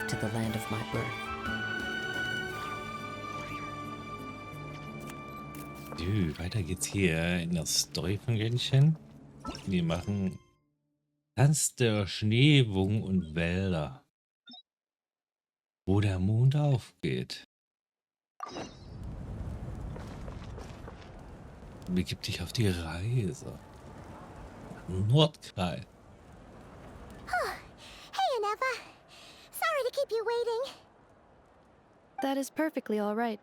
to the land of my birth. Weiter geht's hier in der Story von Genshin. Die machen Tanz der Schneewogen und Wälder, wo der Mond aufgeht. Begib dich auf die Reise. Nordkreis. Hey, Aneva. Sorry to keep you waiting. That is perfectly all right.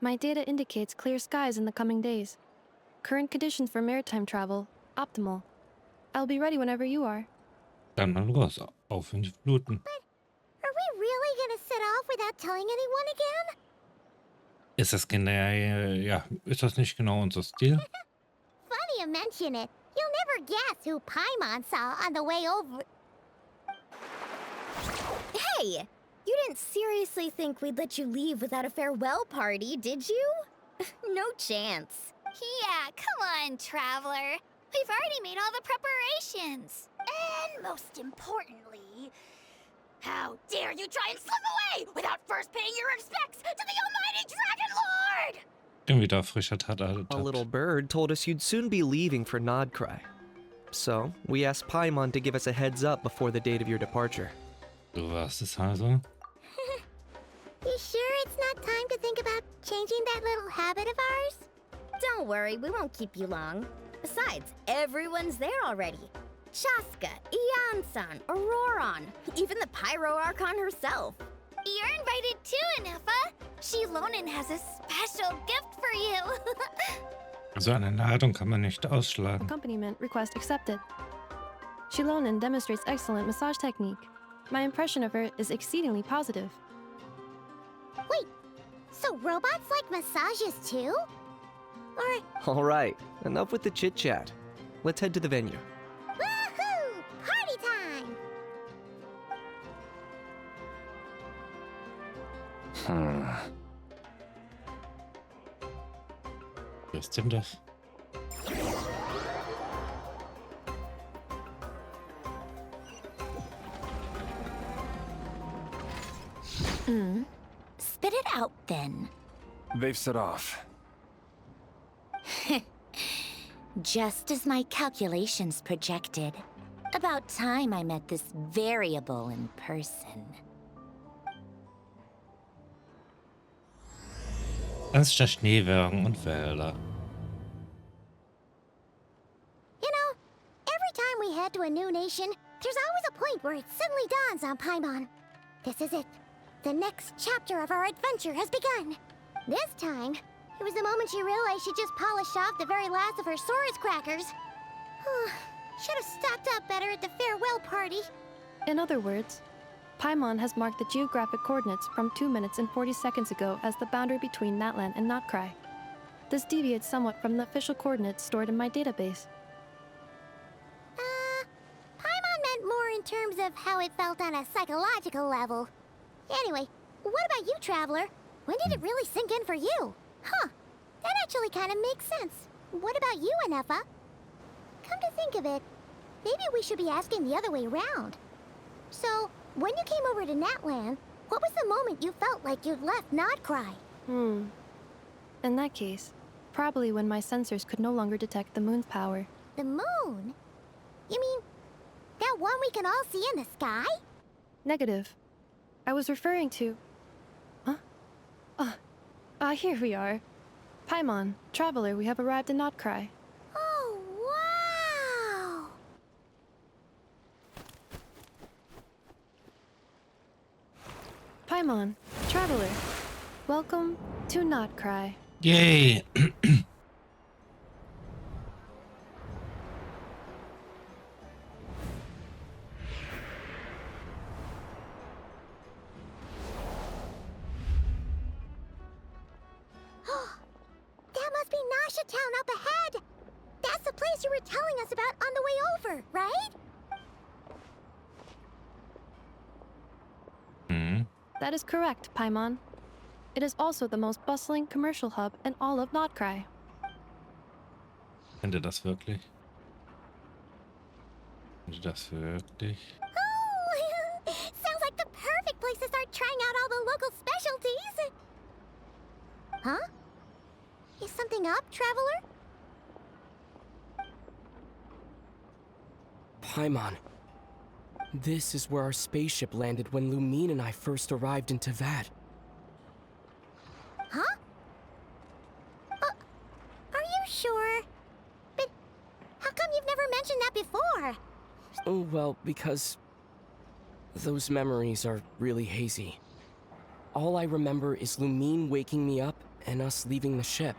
My data indicates clear skies in the coming days. Current conditions for maritime travel, optimal. I'll be ready whenever you are. Dann mal los, auf in die Fluten. Are we really gonna set off without telling anyone again? Ist das ist das nicht genau unser Stil? Funny you mention it. You'll never guess who Paimon saw on the way over. Hey! You didn't seriously think we'd let you leave without a farewell party, did you? No chance. Yeah, come on, traveler. We've already made all the preparations. And most importantly, how dare you try and slip away without first paying your respects to the almighty Dragon Lord! Irgendwie da frischer Tat. A little bird told us you'd soon be leaving for Nodcry. So, we asked Paimon to give us a heads up before the date of your departure. Du warst es also? You sure it's not time to think about changing that little habit of ours? Don't worry, we won't keep you long. Besides, everyone's there already. Chaska, Ian-san, Auroron, even the Pyro Archon herself. You're invited too, Anefa. Shilonen has a special gift for you. So eine Ladung kann man nicht ausschlagen. Accompaniment request accepted. Shilonen demonstrates excellent massage technique. My impression of her is exceedingly positive. Wait, so robots like massages too? Or, Alright, enough with the chit-chat. Let's head to the venue. woohoo! Party time! Wer ist denn das? Spit it out then. They've set off. Just as my calculations projected. About time I met this variable in person. Tanz der Schneewogen und Wälder. You know, every time we head to a new nation, there's always a point where it suddenly dawns on Paimon. This is it. The next chapter of our adventure has begun. This time, it was the moment she realized she just polished off the very last of her Saurus crackers. Should have stocked up better at the farewell party. In other words, Paimon has marked the geographic coordinates from 2 minutes and 40 seconds ago as the boundary between Natlan and Notcry. This deviates somewhat from the official coordinates stored in my database. Paimon meant more in terms of how it felt on a psychological level. Anyway, what about you, Traveler? When did it really sink in for you? Huh, that actually kind of makes sense. What about you, Anefa? Come to think of it, maybe we should be asking the other way around. So, when you came over to Natlan, what was the moment you felt like you'd left Nodcry? In that case, probably when my sensors could no longer detect the moon's power. The moon? You mean, that one we can all see in the sky? Negative. I was referring to... Here we are. Paimon, Traveler, we have arrived in Notcry. Oh, wow! Paimon, Traveler, welcome to Notcry. Yay! That must be Nasha Town up ahead! That's the place you were telling us about on the way over, right? That is correct, Paimon. It is also the most bustling commercial hub in all of Notcry. Könnte das wirklich? Könnte das wirklich? Oh, sounds like the perfect place to start all the local specialties. Huh? Is something up, traveler? Paimon. This is where our spaceship landed when Lumine and I first arrived in Teyvat. Huh? Are you sure? But how come you've never mentioned that before? Oh, well, because those memories are really hazy. All I remember is Lumine waking me up and us leaving the ship.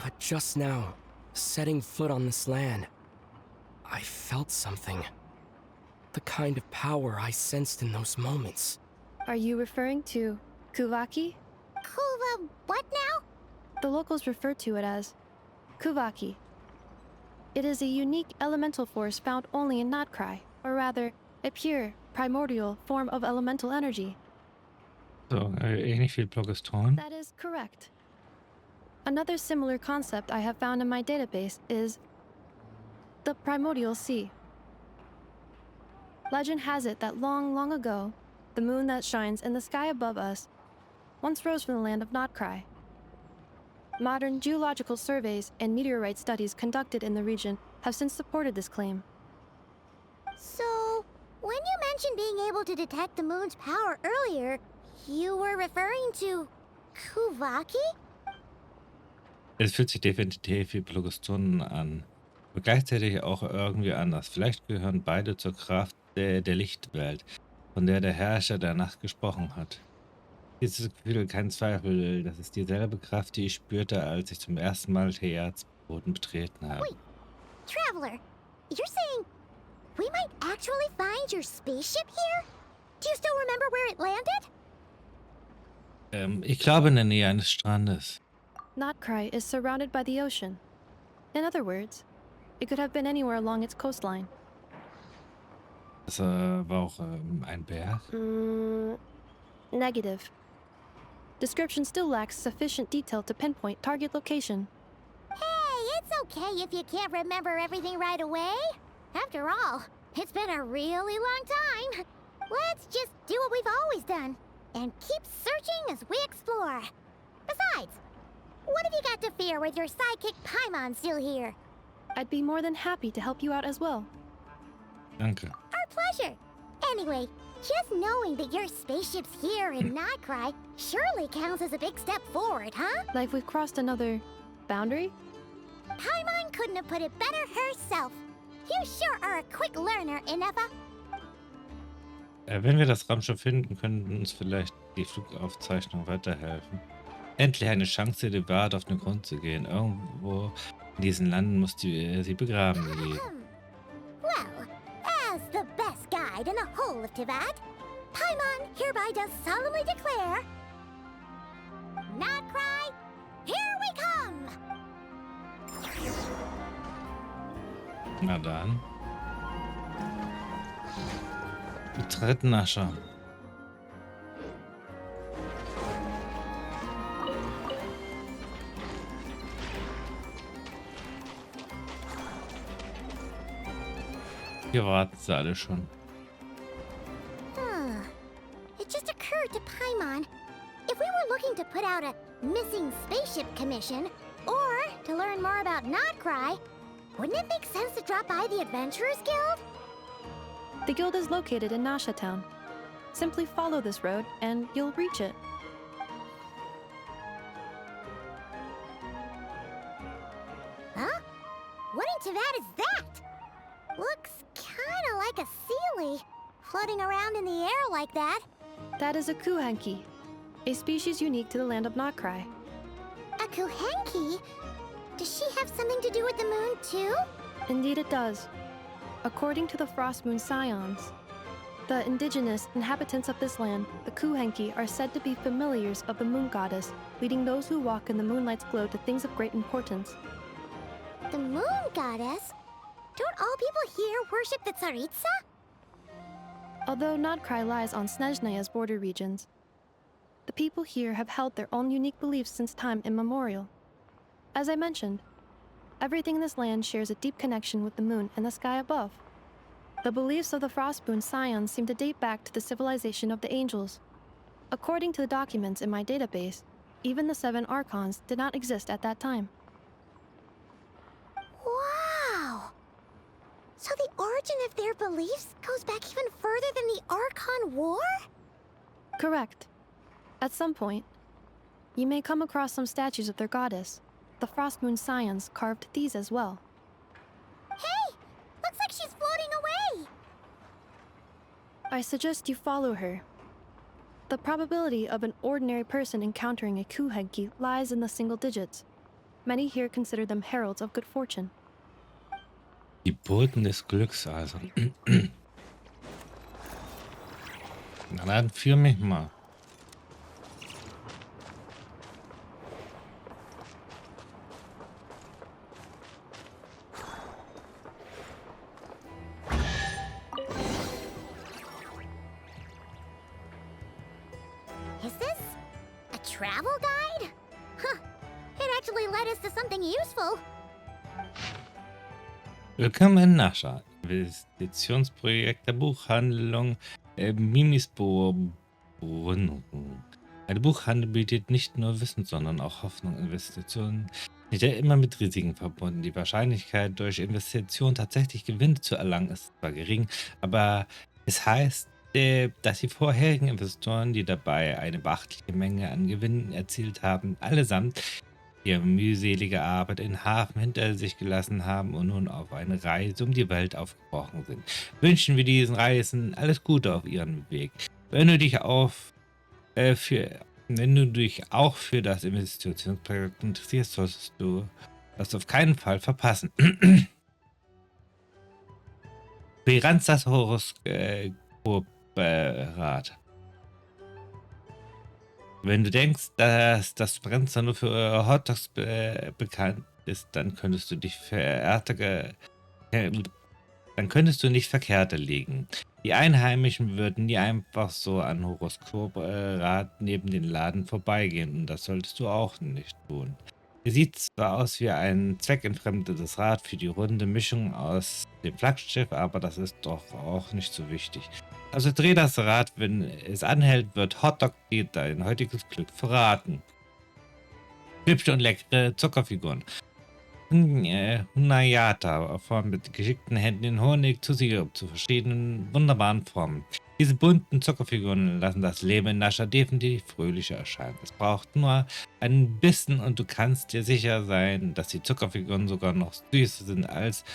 But just now, setting foot on this land, I felt something. The kind of power I sensed in those moments. Are you referring to Kuvaki? Kuva, what now? The locals refer to it as Kuvaki. It is a unique elemental force found only in Notcry, or rather, a pure, primordial form of elemental energy. So, ähnlich wie Bloggestorn. That is correct. Another similar concept I have found in my database is the primordial sea. Legend has it that long, long ago, the moon that shines in the sky above us once rose from the land of Notcry. Modern geological surveys and meteorite studies conducted in the region have since supported this claim. So, when you mentioned being able to detect the moon's power earlier, you were referring to Kuvaki? Es fühlt sich definitiv wie Bloggestorn an. Aber gleichzeitig auch irgendwie anders. Vielleicht gehören beide zur Kraft der Lichtwelt, von der der Herrscher der Nacht gesprochen hat. Dieses Gefühl, kein Zweifel, das ist dieselbe Kraft, die ich spürte, als ich zum ersten Mal Teyvats Boden betreten habe. Wait, Traveler, you're saying we might actually find your spaceship here? Do you still remember where it landed? Ich glaube in der Nähe eines Strandes. Notcry is surrounded by the ocean. In other words, it could have been anywhere along its coastline. Das war auch ein Berg. Negative. Description still lacks sufficient detail to pinpoint target location. Hey, it's okay if you can't remember everything right away. After all, it's been a really long time. Let's just do what we've always done and keep searching as we explore. Besides, what have you got to fear with your sidekick Paimon still here? I'd be more than happy to help you out as well. Danke. Our pleasure. Anyway, just knowing that your spaceship's here in Notcry surely counts as a big step forward, huh? Like we've crossed another boundary? Paimon couldn't have put it better herself. You sure are a quick learner, Ineffa. Wenn wir das Raumschiff finden, könnten uns vielleicht die Flugaufzeichnungen weiterhelfen. Endlich eine Chance, die Wahrheit auf den Grund zu gehen. Irgendwo in diesen Landen muss sie begraben liegen. Well, as the best guide in the whole of Teyvat, Paimon hereby does solemnly declare, Notcry, here we come! Na dann. Betreten Nascher. Hier warten sie alle schon. It just occurred to Paimon, if we were looking to put out a missing spaceship commission, or to learn more about Notcry, wouldn't it make sense to drop by the Adventurers Guild? The guild is located in Nasha Town. Simply follow this road and you'll reach it. Huh? What in Teyvat is that? Looks kinda like a sealy, floating around in the air like that. That is a kuhenki, a species unique to the land of Notcry. A kuhenki? Does she have something to do with the moon, too? Indeed it does. According to the Frost Moon Scions, the indigenous inhabitants of this land, the kuhenki, are said to be familiars of the moon goddess, leading those who walk in the moonlight's glow to things of great importance. The moon goddess? Don't all people here worship the Tsaritsa? Although Notcry lies on Snezhnaya's border regions, the people here have held their own unique beliefs since time immemorial. As I mentioned, everything in this land shares a deep connection with the moon and the sky above. The beliefs of the Frostmoon Scions seem to date back to the civilization of the angels. According to the documents in my database, even the 7 Archons did not exist at that time. Wow! So the origin of their beliefs goes back even further than the Archon War? Correct. At some point, you may come across some statues of their goddess. The Frostmoon Scions carved these as well. Hey! Looks like she's floating away! I suggest you follow her. The probability of an ordinary person encountering a Kuhenki lies in the single digits. Many here consider them heralds of good fortune. Die Boten des Glücks also. Na dann führ mich mal. Is this a travel guide? Huh. It actually led us to something useful. Willkommen in Nascha, Investitionsprojekt der Buchhandlung Mimisbo. Eine Buchhandlung bietet nicht nur Wissen, sondern auch Hoffnung. Investitionen sind ja immer mit Risiken verbunden. Die Wahrscheinlichkeit, durch Investitionen tatsächlich Gewinne zu erlangen, ist zwar gering, aber es heißt, dass die vorherigen Investoren, die dabei eine beachtliche Menge an Gewinnen erzielt haben, allesamt ihre mühselige Arbeit in Hafen hinter sich gelassen haben und nun auf eine Reise um die Welt aufgebrochen sind. Wünschen wir diesen Reisen alles Gute auf ihrem Weg. Wenn du dich auch für das Investitionsprojekt interessierst, solltest du das auf keinen Fall verpassen. Bilanz das Horoskoprat. Wenn du denkst, dass das Strand nur für Hotdogs bekannt ist, dann könntest du nicht verkehrter liegen. Die Einheimischen würden nie einfach so an Horoskoprat neben den Laden vorbeigehen, und das solltest du auch nicht tun. Es sieht zwar aus wie ein zweckentfremdetes Rad für die runde Mischung aus dem Flaggschiff, aber das ist doch auch nicht so wichtig. Also dreh das Rad, wenn es anhält, wird Hotdog dir dein heutiges Glück verraten. Hübsche und leckere Zuckerfiguren. Ungeahnter, Form mit geschickten Händen in Honig zu Sirup zu verschiedenen wunderbaren Formen. Diese bunten Zuckerfiguren lassen das Leben in Nascha definitiv fröhlicher erscheinen. Es braucht nur einen Bissen und du kannst dir sicher sein, dass die Zuckerfiguren sogar noch süßer sind als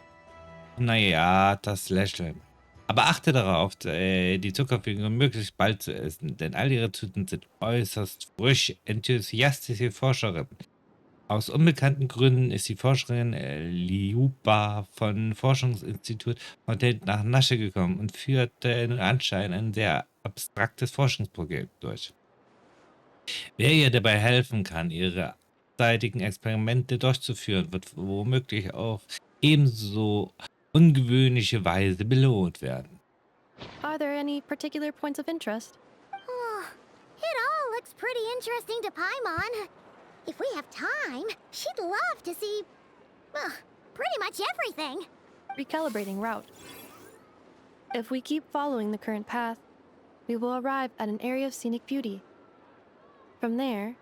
das Lächeln. Aber achte darauf, die Zuckerfiguren möglichst bald zu essen, denn all ihre Zutaten sind äußerst frisch. Enthusiastische Forscherin. Aus unbekannten Gründen ist die Forscherin Liuba von Forschungsinstitut Kontinent nach Nasche gekommen und führte anscheinend ein sehr abstraktes Forschungsprojekt durch. Wer ihr dabei helfen kann, ihre abseitigen Experimente durchzuführen, wird womöglich auf ebenso ungewöhnliche Weise belohnt werden. Are there any particular points of interest? Oh, it all looks pretty interesting to Paimon. If we have time, she'd love to see, pretty much everything. Recalibrating route. If we keep following the current path, we will arrive at an area of scenic beauty. From there,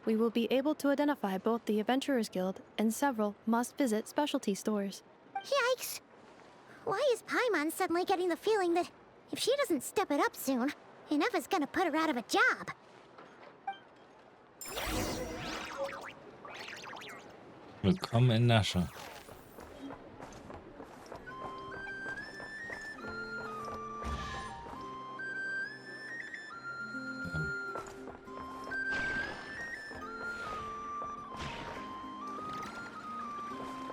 we will be able to identify both the Adventurers Guild and several must-visit specialty stores. Yikes! Why is Paimon suddenly getting the feeling that if she doesn't step it up soon, enough is gonna put her out of a job? Willkommen in Nascha.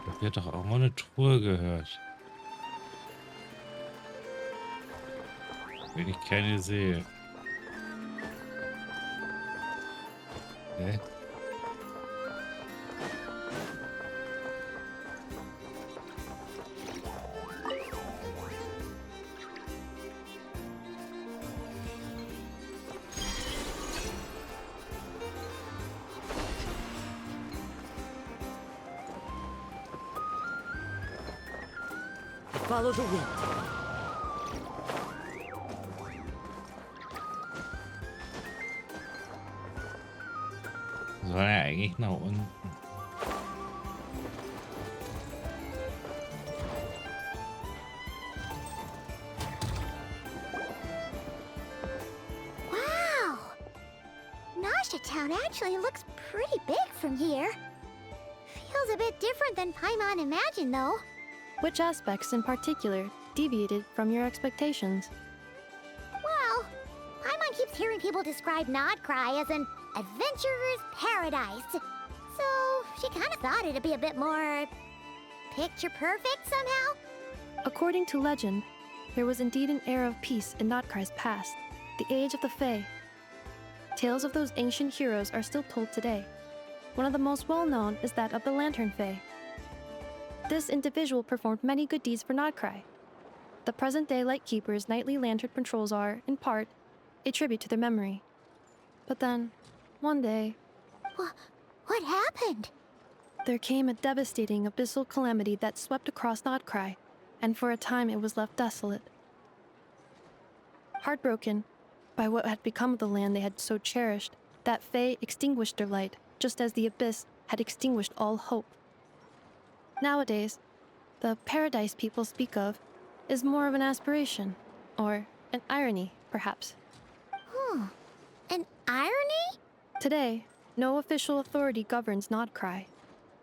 Ich habe doch auch mal eine Truhe gehört. Wenn ich keine sehe. Okay. Follow the wind. Soll er eigentlich nach unten? Wow! Nasha Town actually looks pretty big from here. Feels a bit different than Paimon imagined, though. Which aspects in particular deviated from your expectations? Well, Paimon keeps hearing people describe Nodcry as an adventurer's paradise. So she kind of thought it'd be a bit more picture perfect somehow. According to legend, there was indeed an era of peace in Nodcry's past, the age of the Fae. Tales of those ancient heroes are still told today. One of the most well-known is that of the Lantern Fae. This individual performed many good deeds for Nodcry. The present-day Lightkeeper's nightly lantern patrols are, in part, a tribute to their memory. But then, one day, What happened? there came a devastating abyssal calamity that swept across Nodcry, and for a time it was left desolate. Heartbroken by what had become of the land they had so cherished, that Fae extinguished their light, just as the abyss had extinguished all hope. Nowadays, the paradise people speak of is more of an aspiration, or an irony, perhaps. An irony? Today, no official authority governs Nodcry.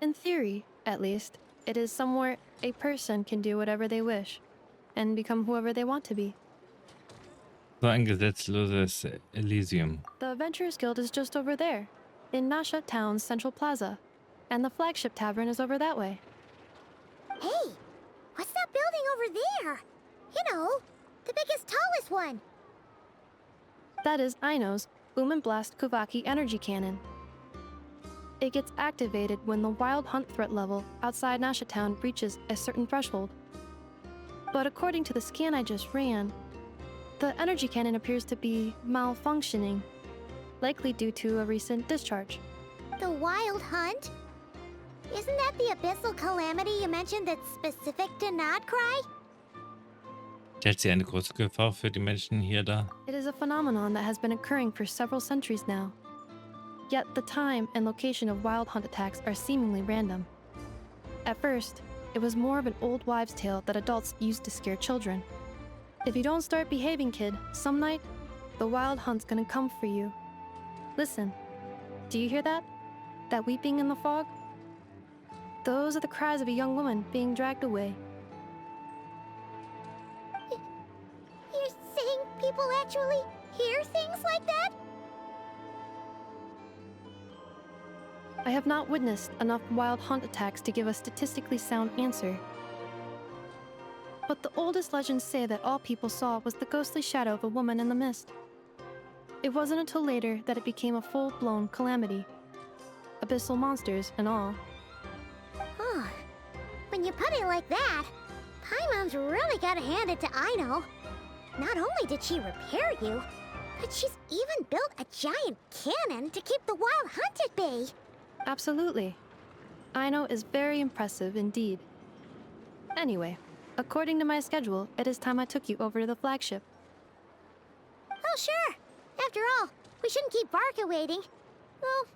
In theory, at least, it is somewhere a person can do whatever they wish, and become whoever they want to be. So ein gesetzloses Elysium. The Adventurers Guild is just over there, in Nasha Town's central plaza, and the flagship tavern is over that way. Hey, what's that building over there? You know, the biggest, tallest one. That is Aino's Boom and Blast Kuvaki energy cannon. It gets activated when the wild hunt threat level outside Nasha Town reaches a certain threshold. But according to the scan I just ran, the energy cannon appears to be malfunctioning, likely due to a recent discharge. The wild hunt? Isn't that the abyssal calamity you mentioned that's specific to Nodcry? Stellt sie eine große Gefahr für die Menschen hier dar? It is a phenomenon that has been occurring for several centuries now. Yet the time and location of wild hunt attacks are seemingly random. At first, it was more of an old wives' tale that adults used to scare children. If you don't start behaving, kid, some night, the wild hunt's gonna come for you. Listen, do you hear that? That weeping in the fog? Those are the cries of a young woman being dragged away. You're saying people actually hear things like that? I have not witnessed enough wild hunt attacks to give a statistically sound answer. But the oldest legends say that all people saw was the ghostly shadow of a woman in the mist. It wasn't until later that it became a full-blown calamity. Abyssal monsters and all. Huh. When you put it like that, Paimon's really gotta hand it to Aino. Not only did she repair you, but she's even built a giant cannon to keep the wild hunt at bay. Absolutely. Aino is very impressive indeed. Anyway, according to my schedule, it is time I took you over to the flagship. Oh, sure. After all, we shouldn't keep Barca waiting. Well,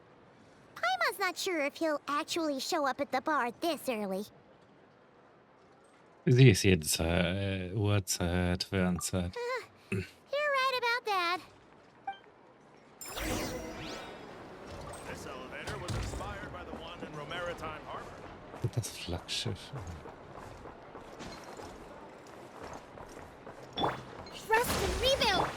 Paimon's not sure if he'll actually show up at the bar this early. Sie ist jede Uhrzeit, Fernzeit. You're right about that. This elevator was inspired by the one in Maritime Harbor. Das Flaggschiff. Rust and rebuild!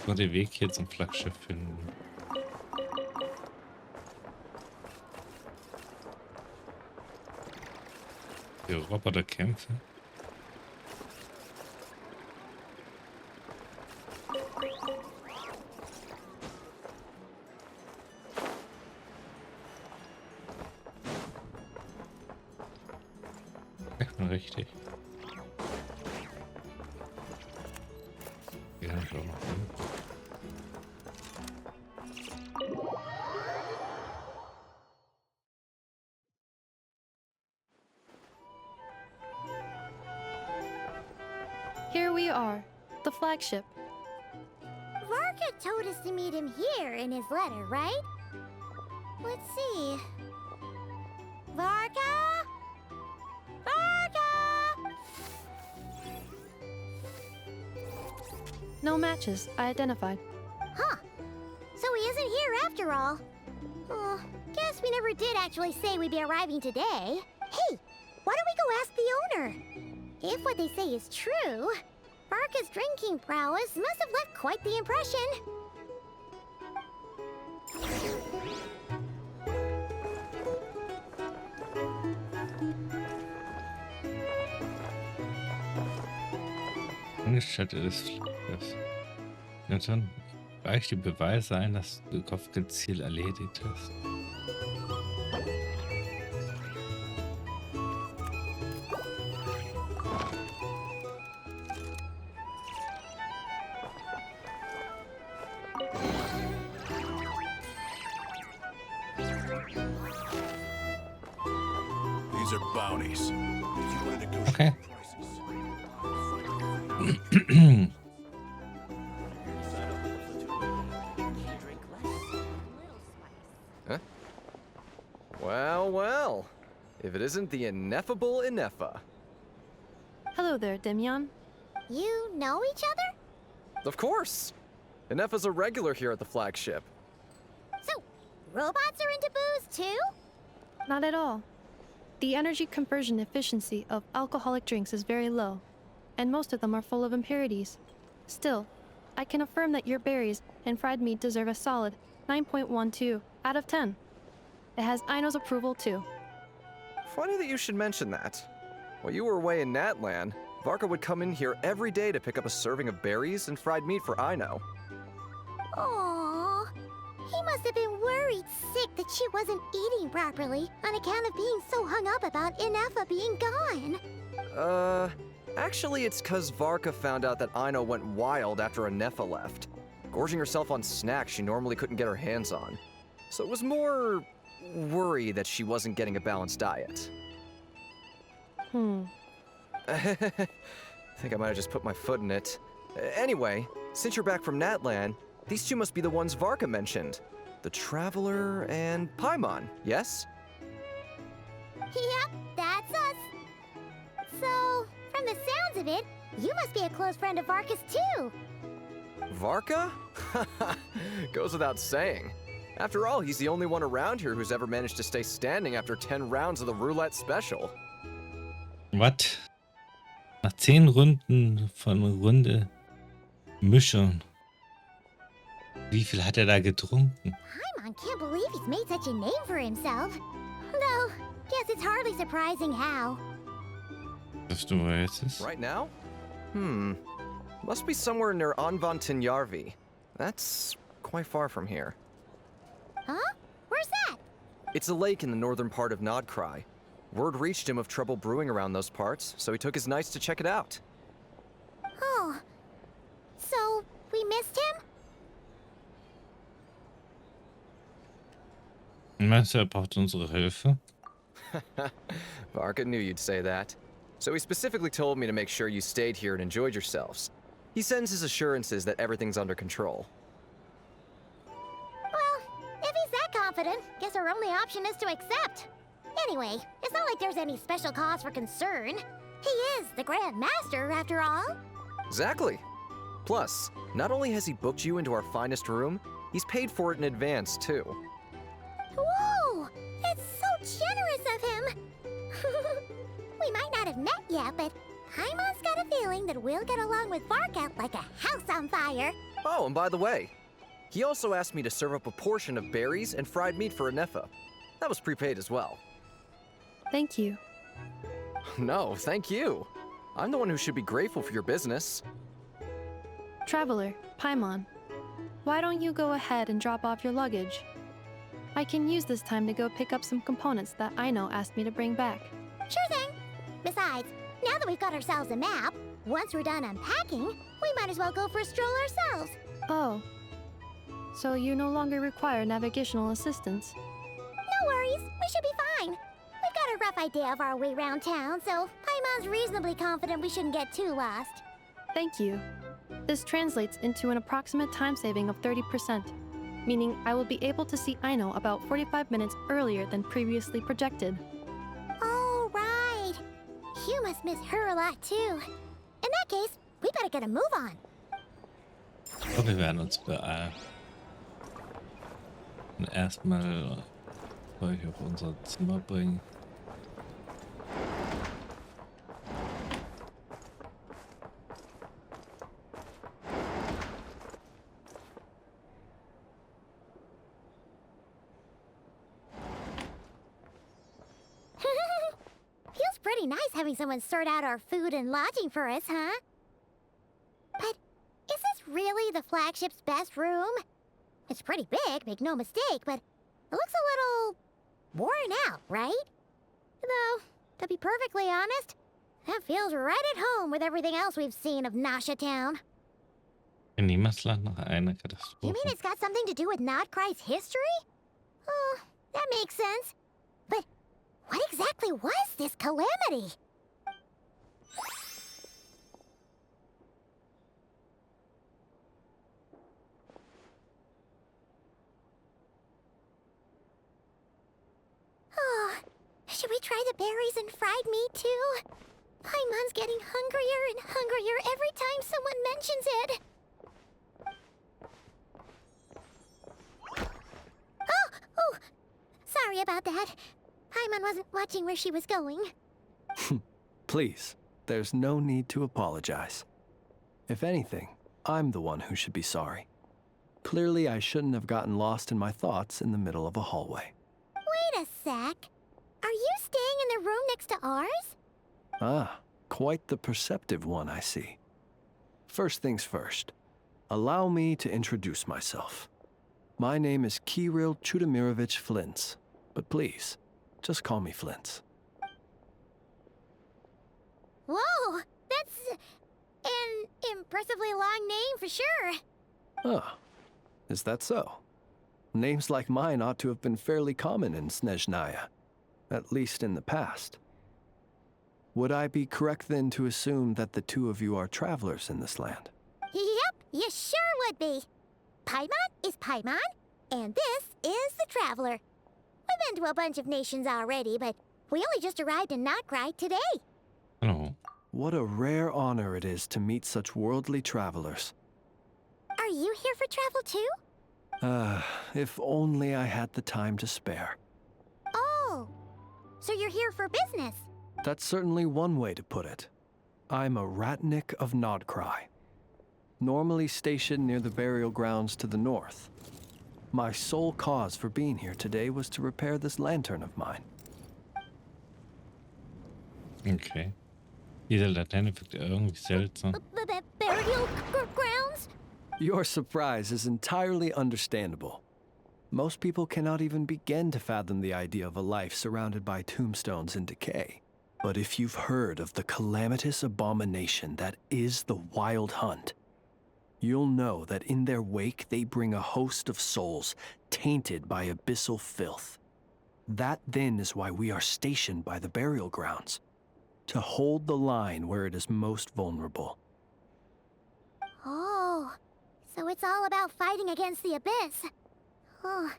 Nur den Weg hier zum Flaggschiff finden. Die Roboter kämpfen. Echt mal richtig. Ja, ich auch noch hin. Here we are, the flagship. Varka told us to meet him here in his letter, right? Let's see. Varka? Varka! No matches, I identified. Huh. So he isn't here after all. Oh, guess we never did actually say we'd be arriving today. Hey, why don't we go ask the owner? If what they say is true, Varka's drinking prowess must have left quite the impression. Angestattet des Fliegers. Ja, dann reicht die Beweise ein, dass du Kopfgeziel erledigt hast. These are bounties. If you want to negotiate Okay. prices. Well, well. If it isn't the ineffable Inefa. Hello there, Demyon. You know each other? Of course. Inefa's a regular here at the flagship. So, robots are into booze too? Not at all. The energy conversion efficiency of alcoholic drinks is very low, and most of them are full of impurities. Still, I can affirm that your berries and fried meat deserve a solid 9.12 out of 10. It has Aino's approval too. Funny that you should mention that. While you were away in Natlan, Varka would come in here every day to pick up a serving of berries and fried meat for Aino. Aww. He must have been worried sick that she wasn't eating properly on account of being so hung up about Inefa being gone. Actually it's 'cause Varka found out that Aino went wild after Inefa left, gorging herself on snacks she normally couldn't get her hands on. So it was more worry that she wasn't getting a balanced diet. I think I might have just put my foot in it. Anyway, since you're back from Natlan, these two must be the ones Varka mentioned. The Traveler and Paimon, yes? Yep, that's us. So, from the sounds of it, you must be a close friend of Varka's too. Varka? Goes without saying. After all, he's the only one around here who's ever managed to stay standing after 10 rounds of the roulette special. Was? Nach 10 Runden von Runde Mischung. Wie viel hat er da getrunken? Paimon can't believe he's made such a name for himself. Though, guess it's hardly surprising how. Weißt du, wo er jetzt ist? Right now? Must be somewhere near Anvantinjarvi. That's quite far from here. Huh? Where's that? It's a lake in the northern part of Nodkrai. Word reached him of trouble brewing around those parts, so he took his knights to check it out. Oh. So, we missed him? Meinst du, er braucht unsere Hilfe? Varka knew you'd say that. So he specifically told me to make sure you stayed here and enjoyed yourselves. He sends his assurances that everything's under control. Well, if he's that confident, guess our only option is to accept. Anyway, it's not like there's any special cause for concern. He is the Grand Master, after all. Exactly. Plus, not only has he booked you into our finest room, he's paid for it in advance, too. Whoa! That's so generous of him! We might not have met yet, but Paimon's got a feeling that we'll get along with Varka like a house on fire. Oh, and by the way, he also asked me to serve up a portion of berries and fried meat for Inefa. That was prepaid as well. Thank you. No, thank you. I'm the one who should be grateful for your business. Traveler, Paimon, why don't you go ahead and drop off your luggage? I can use this time to go pick up some components that Aino asked me to bring back. Sure thing. Besides, now that we've got ourselves a map, once we're done unpacking, we might as well go for a stroll ourselves. Oh. So you no longer require navigational assistance? No worries, we should be fine. We've got a rough idea of our way around town, so Paimon's reasonably confident we shouldn't get too lost. Thank you. This translates into an approximate time saving of 30%, meaning I will be able to see Eine about 45 minutes earlier than previously projected. Oh, right. You must miss her a lot too. In that case, we better get a move on. Ich glaube, wir werden uns beeilen. Und erstmal euch auf unser Zimmer bringen. Feels pretty nice having someone sort out our food and lodging for us, huh? But is this really the flagship's best room? It's pretty big, make no mistake, but it looks a little worn out, right? Though, to be perfectly honest, that feels right at home with everything else we've seen of Nasha Town. In Niemandsland nach einer You Katastrophe. mean it's got something to do with Nodcry's history? Oh, that makes sense. But what exactly was this calamity? Oh, should we try the berries and fried meat too? Paimon's getting hungrier and hungrier every time someone mentions it. Oh, sorry about that. Paimon wasn't watching where she was going. Please, there's no need to apologize. If anything, I'm the one who should be sorry. Clearly, I shouldn't have gotten lost in my thoughts in the middle of a hallway. Wait a sec. Are you staying in the room next to ours? Ah, quite the perceptive one, I see. First things first, allow me to introduce myself. My name is Kirill Chudamirovich Flintz, but please, just call me Flintz. Whoa, that's an impressively long name for sure. Ah, is that so? Names like mine ought to have been fairly common in Snezhnaya, at least in the past. Would I be correct then to assume that the two of you are travelers in this land? Yep, you sure would be. Paimon is Paimon, and this is the Traveler. We've been to a bunch of nations already, but we only just arrived in Notcry today. Hallo. What a rare honor it is to meet such worldly travelers. Are you here for travel too? If only I had the time to spare. Oh, so you're here for business? That's certainly one way to put it. I'm a ratnik of Nodcry, normally stationed near the burial grounds to the north. My sole cause for being here today was to repair this lantern of mine. Okay. Diese Laterne wirkt irgendwie seltsam. Burial grounds? Your surprise is entirely understandable. Most people cannot even begin to fathom the idea of a life surrounded by tombstones and decay. But if you've heard of the calamitous abomination that is the Wild Hunt, you'll know that in their wake they bring a host of souls tainted by abyssal filth. That then is why we are stationed by the burial grounds, to hold the line where it is most vulnerable. Oh, so it's all about fighting against the abyss. Oh,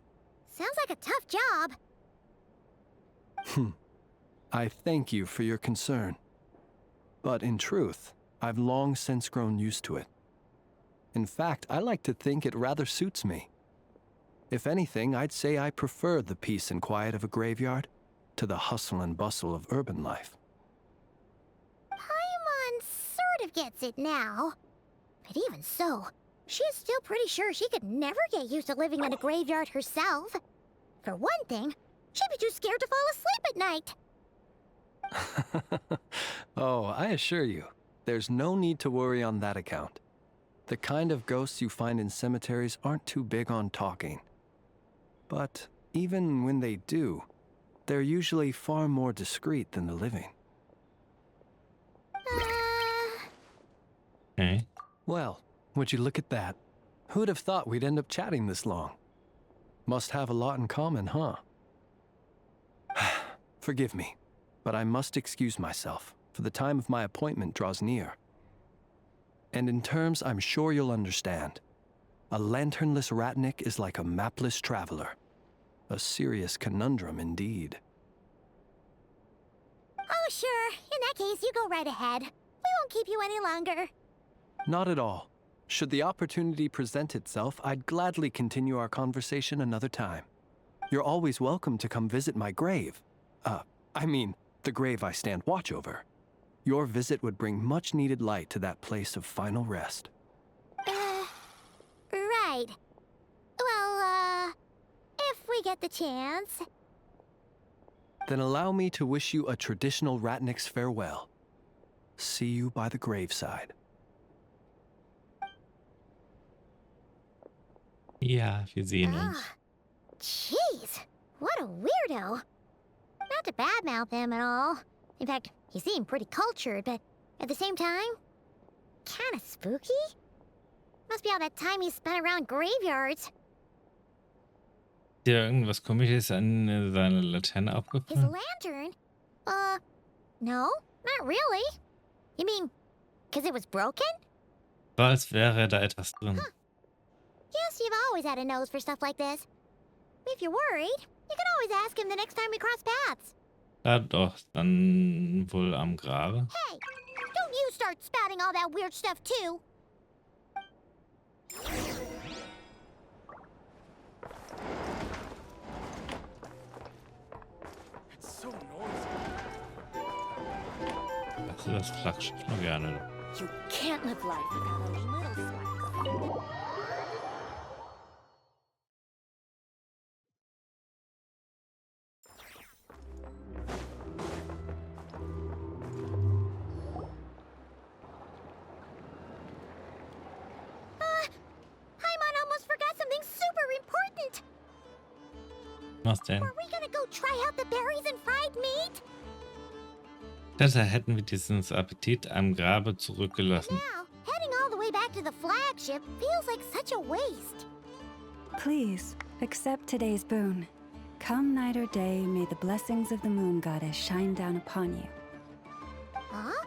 sounds like a tough job. I thank you for your concern. But in truth, I've long since grown used to it. In fact, I like to think it rather suits me. If anything, I'd say I prefer the peace and quiet of a graveyard to the hustle and bustle of urban life. Paimon sort of gets it now. But even so, she's still pretty sure she could never get used to living in a graveyard herself. For one thing, she'd be too scared to fall asleep at night. Oh, I assure you, there's no need to worry on that account. The kind of ghosts you find in cemeteries aren't too big on talking. But even when they do, they're usually far more discreet than the living. Okay. Well, would you look at that? Who'd have thought we'd end up chatting this long? Must have a lot in common, huh? Forgive me, but I must excuse myself, for the time of my appointment draws near. and in terms I'm sure you'll understand. A lanternless ratnik is like a mapless traveler. A serious conundrum indeed. Oh, sure. In that case, you go right ahead. We won't keep you any longer. Not at all. Should the opportunity present itself, I'd gladly continue our conversation another time. You're always welcome to come visit my grave. I mean, the grave I stand watch over. Your visit would bring much-needed light to that place of final rest. Right. Well, if we get the chance. Then allow me to wish you a traditional ratnik's farewell. See you by the graveside. Ja, wir sehen uns. Jeez, what a weirdo. Not to badmouth him at all. In fact, he seemed pretty cultured, but at the same time, kinda spooky? Must be all that time he spent around graveyards. Ist dir irgendwas Komisches an seiner Laterne His aufgefallen? lantern? No, not really. You mean, 'cause it was broken? War, als wäre da etwas drin. Yes, you've always had a nose for stuff like this. If you're worried, you can always ask him the next time we cross paths. Ja, doch, dann wohl am Grabe. Hey, don't you start spouting all that weird stuff too. It's so noisy. Hast du das Flaggschiff noch gerne? You can't live life without a little spice. Paimon almost forgot something super important. Was denn? Were we gonna go try out the berries and fried meat? Besser hätten wir diesen Appetit am Grabe zurückgelassen. Now, heading all the way back to the flagship feels like such a waste. Please, accept today's boon. Come night or day, may the blessings of the moon goddess shine down upon you. Huh?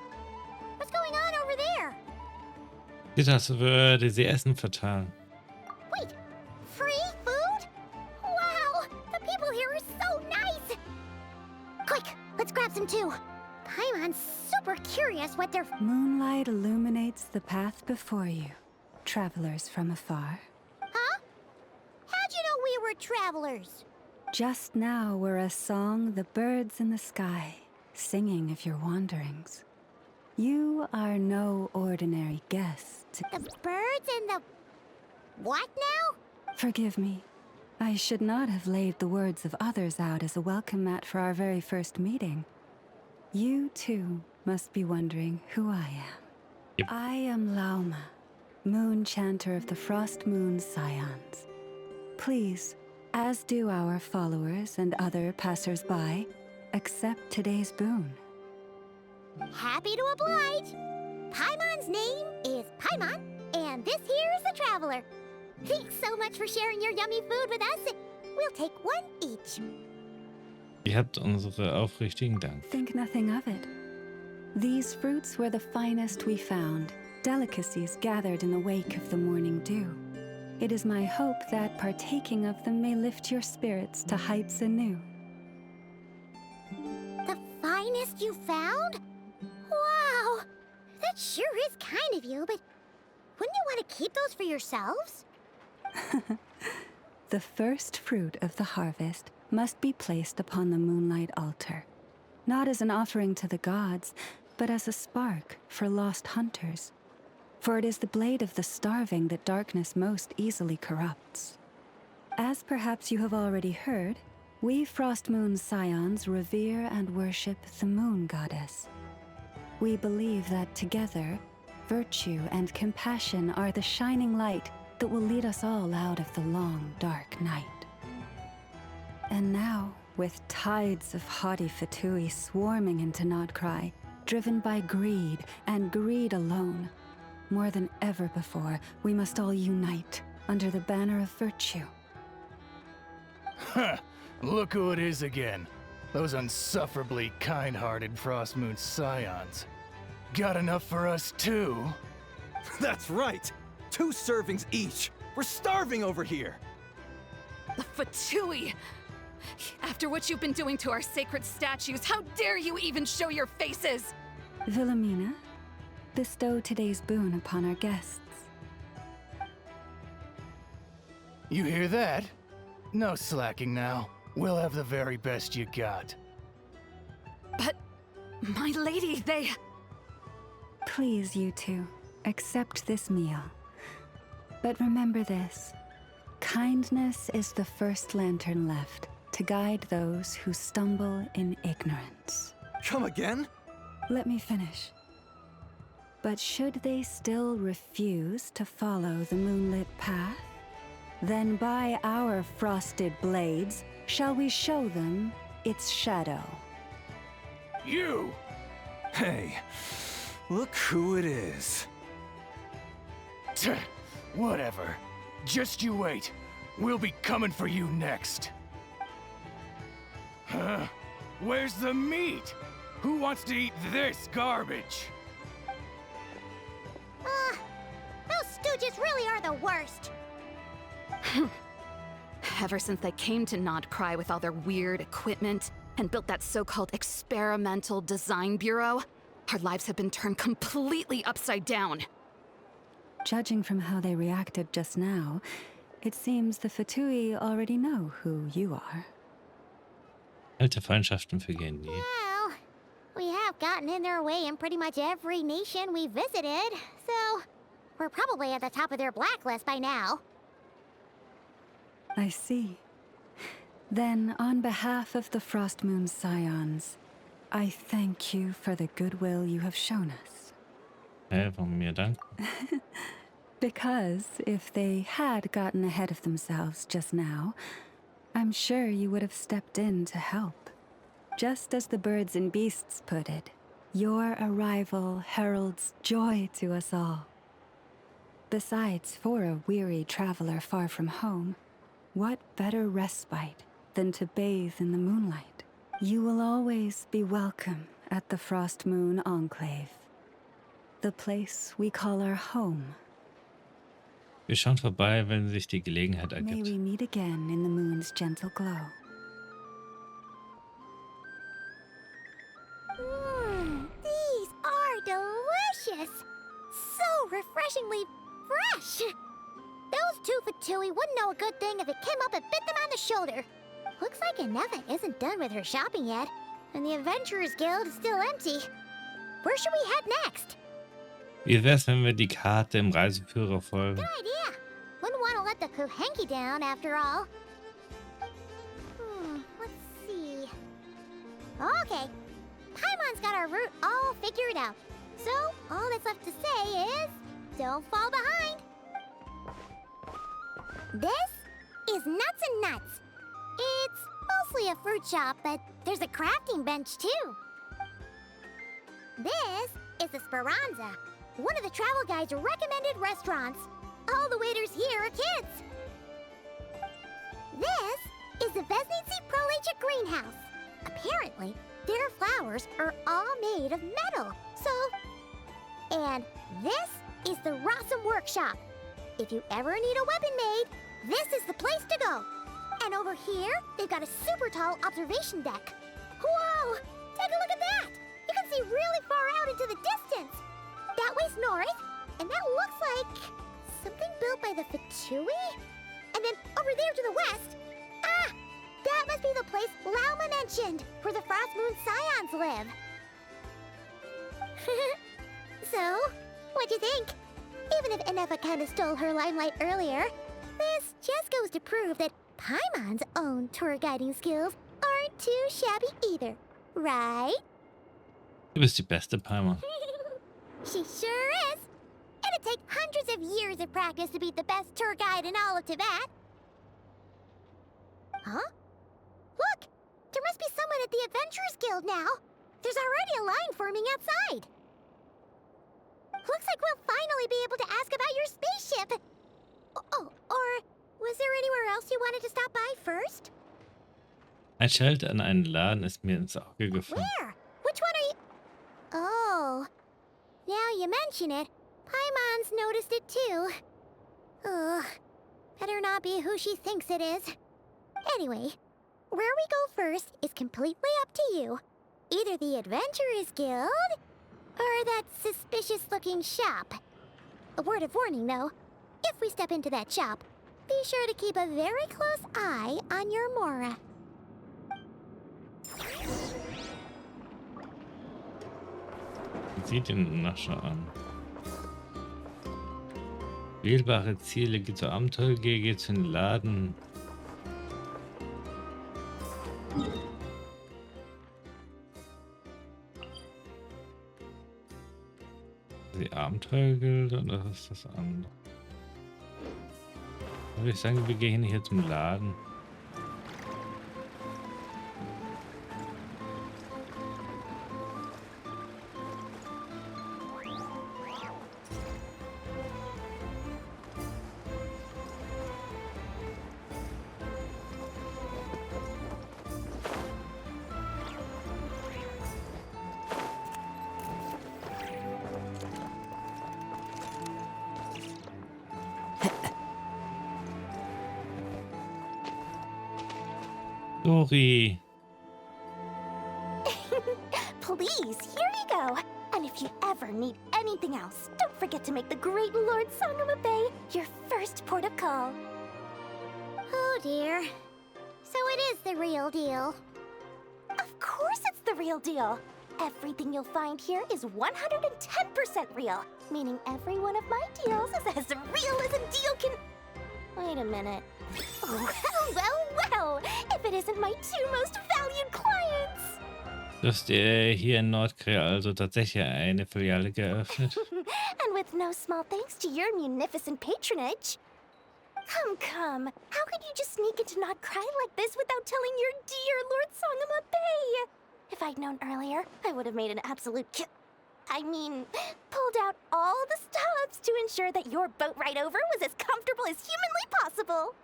What's going on over there? Sieht aus, als würde sie Essen verteilen. Wait, free food? Wow, the people here are so nice. Quick, let's grab some too. Paimon's super curious what they're... Moonlight illuminates the path before you, travelers from afar. Huh? How'd you know we were travelers? Just now were a song the birds in the sky, singing of your wanderings. You are no ordinary guest. The birds and the... What now? Forgive me. I should not have laid the words of others out as a welcome mat for our very first meeting. You, too, must be wondering who I am. Yep. I am Lauma, moon chanter of the Frost Moon's scions. Please, as do our followers and other passers-by, accept today's boon. Happy to oblige. Paimon's name is Paimon, and this here is the traveler. Thanks so much for sharing your yummy food with us. We'll take one each. Ihr habt unsere aufrichtigen Dank. Think nothing of it. These fruits were the finest we found, delicacies gathered in the wake of the morning dew. It is my hope that partaking of them may lift your spirits to heights anew. The finest you found? Wow! That sure is kind of you, but wouldn't you want to keep those for yourselves? The first fruit of the harvest must be placed upon the moonlight altar, not as an offering to the gods, but as a spark for lost hunters. For it is the blade of the starving that darkness most easily corrupts. As perhaps you have already heard, we Frost Moon's scions revere and worship the moon goddess. We believe that together, virtue and compassion are the shining light that will lead us all out of the long, dark night. And now, with tides of haughty Fatui swarming into Nodcry, driven by greed and greed alone, more than ever before, we must all unite under the banner of virtue. Huh, look who it is again. Those unsufferably kind-hearted Frost Moon scions. Got enough for us too? That's right! 2 servings each! We're starving over here! The Fatui! After what you've been doing to our sacred statues, how dare you even show your faces? Wilhelmina, bestow today's boon upon our guests. You hear that? No slacking now. We'll have the very best you got. But, my lady, they... Please, you two, accept this meal. But remember this. Kindness is the first lantern left to guide those who stumble in ignorance. Come again? Let me finish. But should they still refuse to follow the moonlit path, then by our frosted blades shall we show them its shadow. You! Hey, look who it is. Tch, whatever. Just you wait. We'll be coming for you next. Huh? Where's the meat? Who wants to eat this garbage? Those stooges really are the worst. Ever since they came to Nodcry with all their weird equipment and built that so-called experimental design bureau, our lives have been turned completely upside down. Judging from how they reacted just now, it seems the Fatui already know who you are. Alte Feindschaften vergehen nie. Well, we have gotten in their way in pretty much every nation we visited, so we're probably at the top of their blacklist by now. I see. Then, on behalf of the Frost Moon Scions, I thank you for the goodwill you have shown us. Warum mir danken? Because if they had gotten ahead of themselves just now, I'm sure you would have stepped in to help. Just as the birds and beasts put it, your arrival heralds joy to us all. Besides, for a weary traveler far from home, what better respite than to bathe in the moonlight? You will always be welcome at the Frost Moon Enclave, the place we call our home. Wir schauen vorbei, wenn sich die Gelegenheit May ergibt. we meet again in the moon's gentle glow. These are delicious! So refreshingly fresh! Those 2 Fatui wouldn't know a good thing if it came up and bit them on the shoulder. Looks like Aneva isn't done with her shopping yet, and the Adventurers Guild is still empty. Where should we head next? Wie wär's, wenn wir die Karte im Reiseführer folgen? Good idea. Wouldn't want to let the Kuhenki down, after all. Let's see. Okay. Paimon's got our route all figured out. So, all that's left to say is, don't fall behind. This is Nuts and Nuts. It's mostly a fruit shop, but there's a crafting bench, too. This is the Speranza, one of the travel guide's recommended restaurants. All the waiters here are kids. This is the Vesnitsi Prolecha greenhouse. Apparently, their flowers are all made of metal, so... And this is the Rossum Workshop. If you ever need a weapon made, this is the place to go. And over here, they've got a super tall observation deck. Whoa! Take a look at that! You can see really far out into the distance. That way's north, and that looks like something built by the Fatui? And then over there to the west, that must be the place Lauma mentioned, where the Frost Moon Scions live. So, what'd you think? Even if Aneva kinda stole her limelight earlier, this just goes to prove that Paimon's own tour guiding skills aren't too shabby either, right? Du bist die beste Paimon. She sure is. It'd take hundreds of years of practice to beat the best tour guide in all of Teyvat. Huh? Look! There must be someone at the Adventurers Guild now. There's already a line forming outside. Looks like we'll finally be able to ask about your spaceship. Oh, or was there anywhere else you wanted to stop by first? Ein Schild an einen Laden ist mir ins Auge gefallen. Where? Which one are you... Oh... Now you mention it, Paimon's noticed it too. Ugh. Better not be who she thinks it is. Anyway, where we go first is completely up to you. Either the Adventurers Guild, or that suspicious-looking shop. A word of warning, though. If we step into that shop, be sure to keep a very close eye on your Mora. Sieht den Nascher an. Wählbare Ziele, geht zur Abenteuergilde, geht zu den Laden. Die Abenteuergilde oder was ist das andere? Würde ich sagen, wir gehen hier zum Laden. Sorry. Please, here you go. And if you ever need anything else, don't forget to make the great Lord Sangama Bay your first port of call. Oh dear. So it is the real deal. Of course it's the real deal. Everything you'll find here is 110% real, meaning every one of my deals is as real as a deal can... Wait a minute. Well, if it isn't my two most valued clients. Du hast hier in Nordkorea also tatsächlich eine Filiale geöffnet. And with no small thanks to your munificent patronage. Come. How could you just sneak into Not Cry like this without telling your dear Lord Sangama Bay? If I'd known earlier, I would have made an absolute pulled out all the stops to ensure that your boat ride over was as comfortable as humanly possible.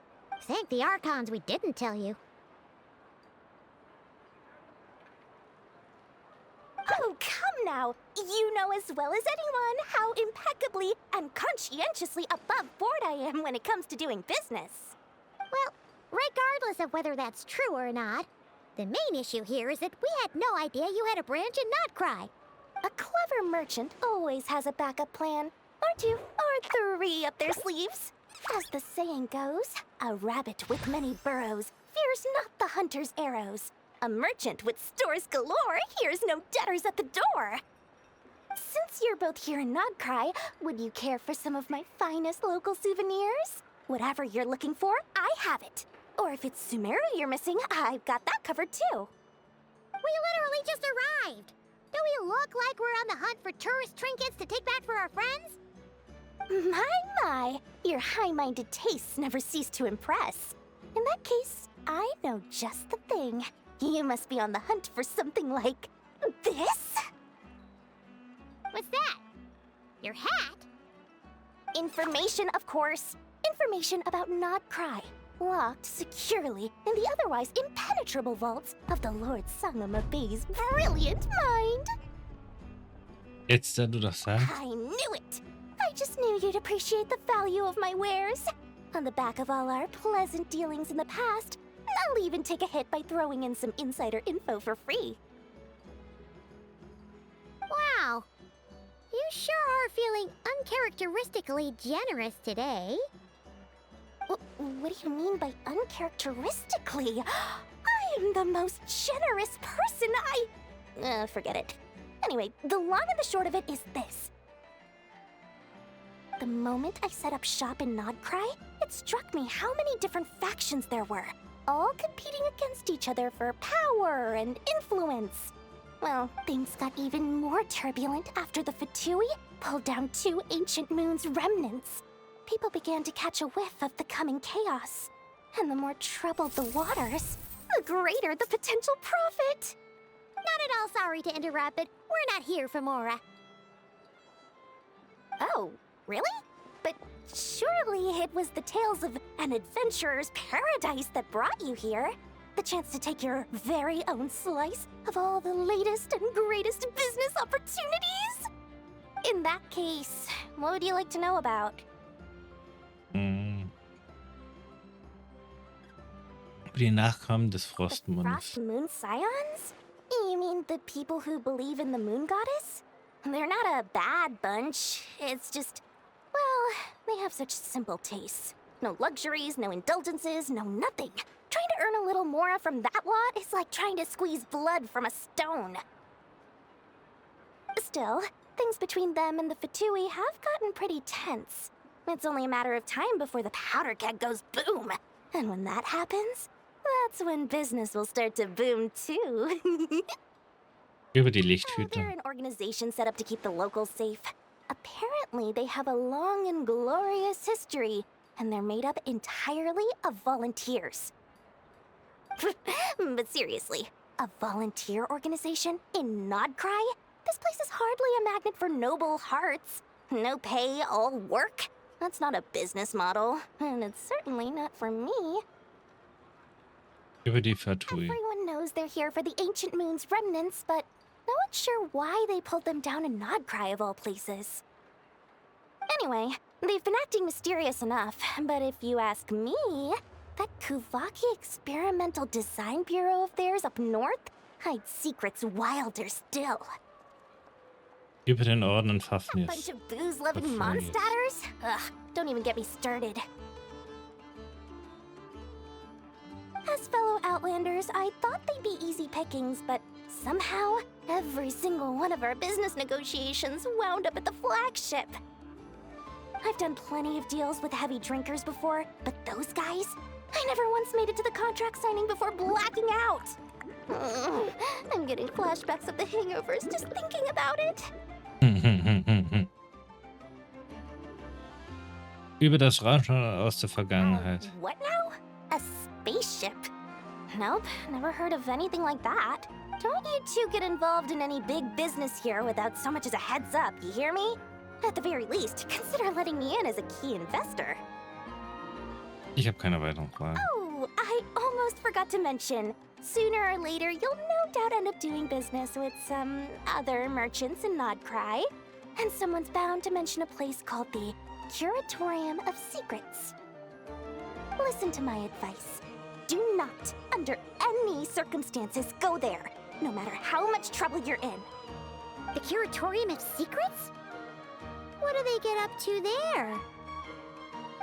Thank the Archons we didn't tell you. Oh, come now. You know as well as anyone how impeccably and conscientiously above board I am when it comes to doing business. Well, regardless of whether that's true or not, the main issue here is that we had no idea you had a branch in Not Cry. A clever merchant always has a backup plan, or two, or three up their sleeves. As the saying goes, a rabbit with many burrows fears not the hunter's arrows. A merchant with stores galore hears no debtors at the door. Since you're both here in Not Cry, would you care for some of my finest local souvenirs? Whatever you're looking for, I have it. Or if it's Sumeru you're missing, I've got that covered too. We literally just arrived. Do we look like we're on the hunt for tourist trinkets to take back for our friends? My, your high-minded tastes never cease to impress. In that case, I know just the thing. You must be on the hunt for something like this? What's that? Your hat? Information, of course. Information about Not Cry. Locked securely in the otherwise impenetrable vaults of the Lord Sangama Bay's brilliant mind. Jetzt, da du das sagst. I knew it! I just knew you'd appreciate the value of my wares. On the back of all our pleasant dealings in the past, I'll even take a hit by throwing in some insider info for free. Wow. You sure are feeling uncharacteristically generous today. What do you mean by uncharacteristically? I am the most generous person forget it. Anyway, the long and the short of it is this. The moment I set up shop in Not Cry, it struck me how many different factions there were, all competing against each other for power and influence. Well, things got even more turbulent after the Fatui pulled down two ancient moon's remnants. People began to catch a whiff of the coming chaos. And the more troubled the waters, the greater the potential profit. Not at all sorry to interrupt, but we're not here for Mora. Oh, really? But surely it was the tales of an adventurer's paradise that brought you here. The chance to take your very own slice of all the latest and greatest business opportunities? In that case, what would you like to know about? Über die Nachkommen des The Frostmondes. Frost Moon Scions? You mean the people who believe in the moon goddess? They're not a bad bunch. It's just, well, they have such simple tastes. No luxuries, no indulgences, no nothing. Trying to earn a little more from that lot is like trying to squeeze blood from a stone. Still, things between them and the Fatui have gotten pretty tense. It's only a matter of time before the powder keg goes boom. And when that happens, that's when business will start to boom too. Über die They're Lichthüter. an organization set up to keep the locals safe. Apparently, they have a long and glorious history, and they're made up entirely of volunteers. But seriously, a volunteer organization in Nodcry? This place is hardly a magnet for noble hearts. No pay, all work. That's not a business model, and it's certainly not for me. Über die Fatui. Everyone knows they're here for the ancient moon's remnants, but no one's sure why they pulled them down in Nodcry of all places. Anyway, they've been acting mysterious enough, but if you ask me, that Kuvaki experimental design bureau of theirs up north hides secrets wilder still. Über den Orden und A Fafnir. bunch of booze-loving Fafnir. monsters? Ugh, don't even get me started. As fellow Outlanders, I thought they'd be easy pickings, but somehow, every single one of our business negotiations wound up at the flagship. I've done plenty of deals with heavy drinkers before, but those guys? I never once made it to the contract signing before blacking out. I'm getting flashbacks of the hangovers just thinking about it. Über das Rauschen aus der Vergangenheit. What now? A spaceship? Nope, never heard of anything like that. Don't you two get involved in any big business here without so much as a heads up, you hear me? At the very least, consider letting me in as a key investor. Ich habe keine weiteren Fragen. Oh, I almost forgot to mention. Sooner or later, you'll no doubt end up doing business with some other merchants in Nodcry. And someone's bound to mention a place called the Curatorium of Secrets. Listen to my advice. Do not, under any circumstances, go there, no matter how much trouble you're in. The Curatorium of Secrets? What do they get up to there?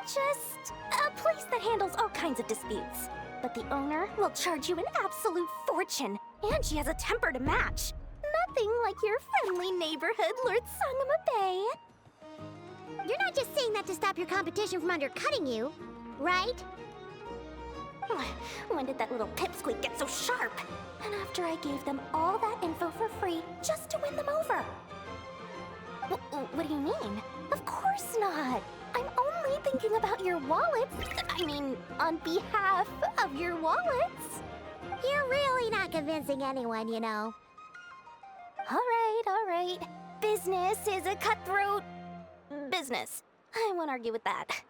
Just a place that handles all kinds of disputes. But the owner will charge you an absolute fortune, and she has a temper to match. Nothing like your friendly neighborhood, Lord Sangama Bay. You're not just saying that to stop your competition from undercutting you, right? When did that little pipsqueak get so sharp? And after I gave them all that info for free just to win them over. What do you mean? Of course not. I'm only thinking about your wallets. I mean, on behalf of your wallets. You're really not convincing anyone, you know. All right. Business is a cutthroat business. I won't argue with that.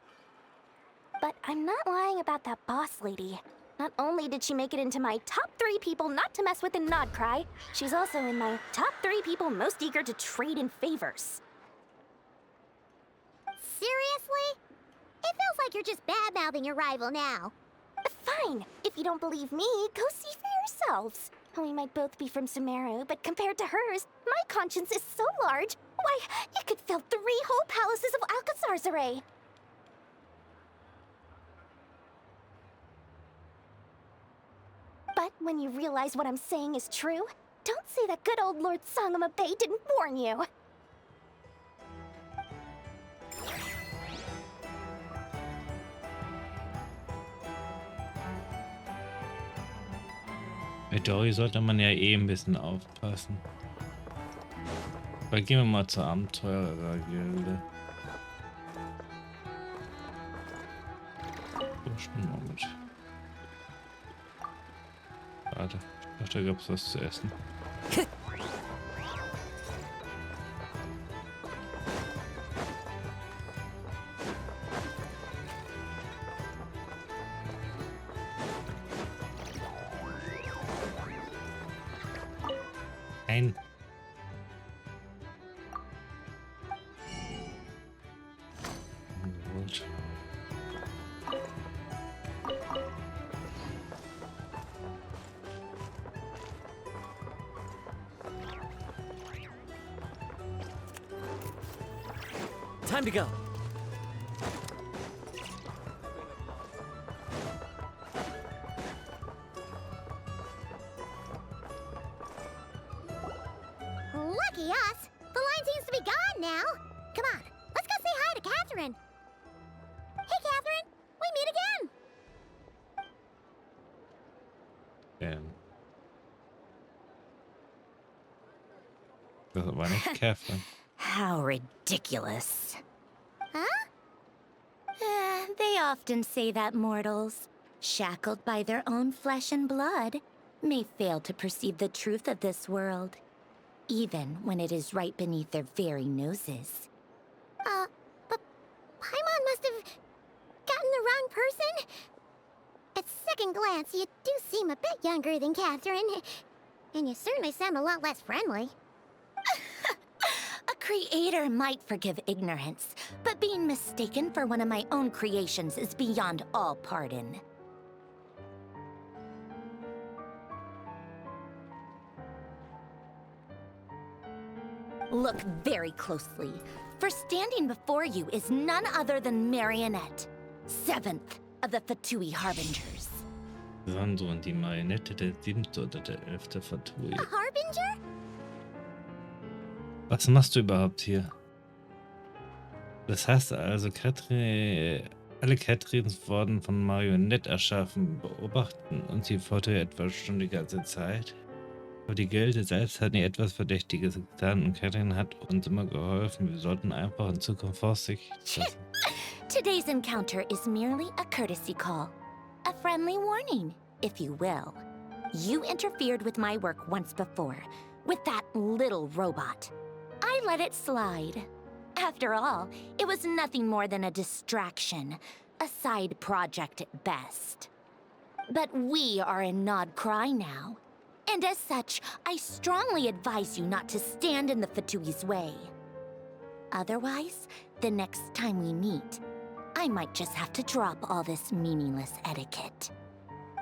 But I'm not lying about that boss lady. Not only did she make it into my top 3 people not to mess with in Nodcry, she's also in my top 3 people most eager to trade in favors. Seriously? It feels like you're just bad-mouthing your rival now. Fine. If you don't believe me, go see for yourselves. We might both be from Sumeru, but compared to hers, my conscience is so large, why, you could fill 3 whole palaces of Alcazar's array. But when you realize what I'm saying is true, don't say that good old Lord Sangama Bay didn't warn you. Bei Dory sollte man ja eh ein bisschen aufpassen. Aber gehen wir mal zur Abenteurergilde. Schon mal mit. Warte, ich dachte, da gab es was zu essen. Nein. Time to go. Lucky us! The line seems to be gone now. Come on, let's go say hi to Catherine. Hey, Catherine, we meet again. Das war nicht Catherine. How ridiculous. Huh? They often say that mortals, shackled by their own flesh and blood, may fail to perceive the truth of this world, even when it is right beneath their very noses. But Paimon must have gotten the wrong person. At second glance, you do seem a bit younger than Catherine, and you certainly sound a lot less friendly. A creator might forgive ignorance, but being mistaken for one of my own creations is beyond all pardon. Look very closely, for standing before you is none other than Marionette, 7th of the Fatui Harbingers. Sandro und die Marionette der 7. oder der 11. Fatui. A Harbinger? Was machst du überhaupt hier? Das heißt also, alle Catherines wurden von Marionette erschaffen, beobachten und sie Fatui etwa schon die ganze Zeit. Aber die Gilde selbst hat nie etwas Verdächtiges getan und Catherine hat uns immer geholfen. Wir sollten einfach in Zukunft vorsichtig sein. Today's encounter is merely a courtesy call. A friendly warning, if you will. You interfered with my work once before, with that little robot. I let it slide. After all, it was nothing more than a distraction, a side project at best. But we are in Nod Cry now. And as such, I strongly advise you not to stand in the Fatui's way. Otherwise, the next time we meet, I might just have to drop all this meaningless etiquette.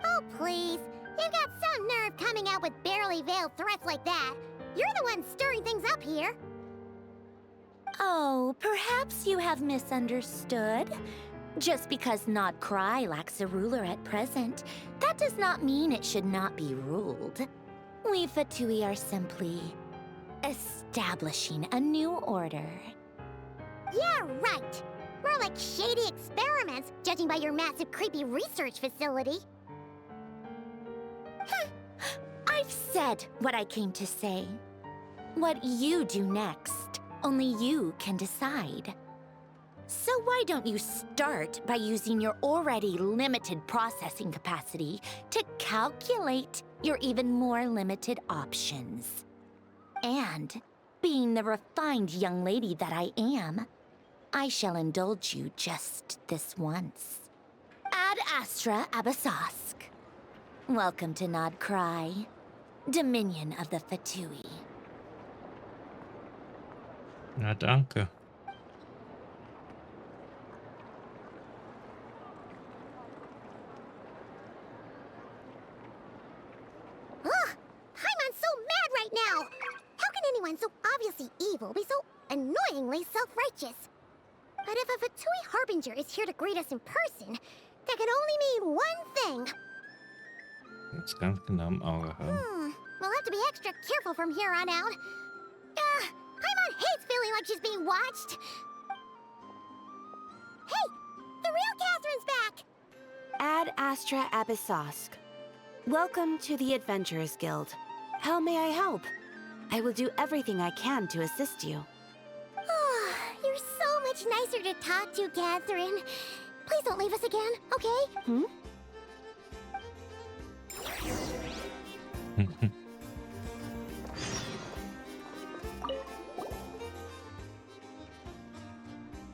Oh, please. You've got some nerve coming out with barely veiled threats like that. You're the one stirring things up here. Oh, perhaps you have misunderstood. Just because Nod Cry lacks a ruler at present, that does not mean it should not be ruled. We Fatui are simply establishing a new order. Yeah, right. More like shady experiments, judging by your massive, creepy research facility. I've said what I came to say. What you do next, only you can decide. So why don't you start by using your already limited processing capacity to calculate your even more limited options? And, being the refined young lady that I am, I shall indulge you just this once. Ad Astra Abasask. Welcome to Nod Cry, Dominion of the Fatui. Na, danke. Paimon's so mad right now! How can anyone so obviously evil be so annoyingly self-righteous? But if a Fatui Harbinger is here to greet us in person, that can only mean one thing. Jetzt ganz genau im Auge haben. We'll have to be extra careful from here on out. Paimon hates feeling like she's being watched. Hey! The real Catherine's back! Ad Astra Abyssosque. Welcome to the Adventurers Guild. How may I help? I will do everything I can to assist you. You're so much nicer to talk to, Catherine. Please don't leave us again, okay?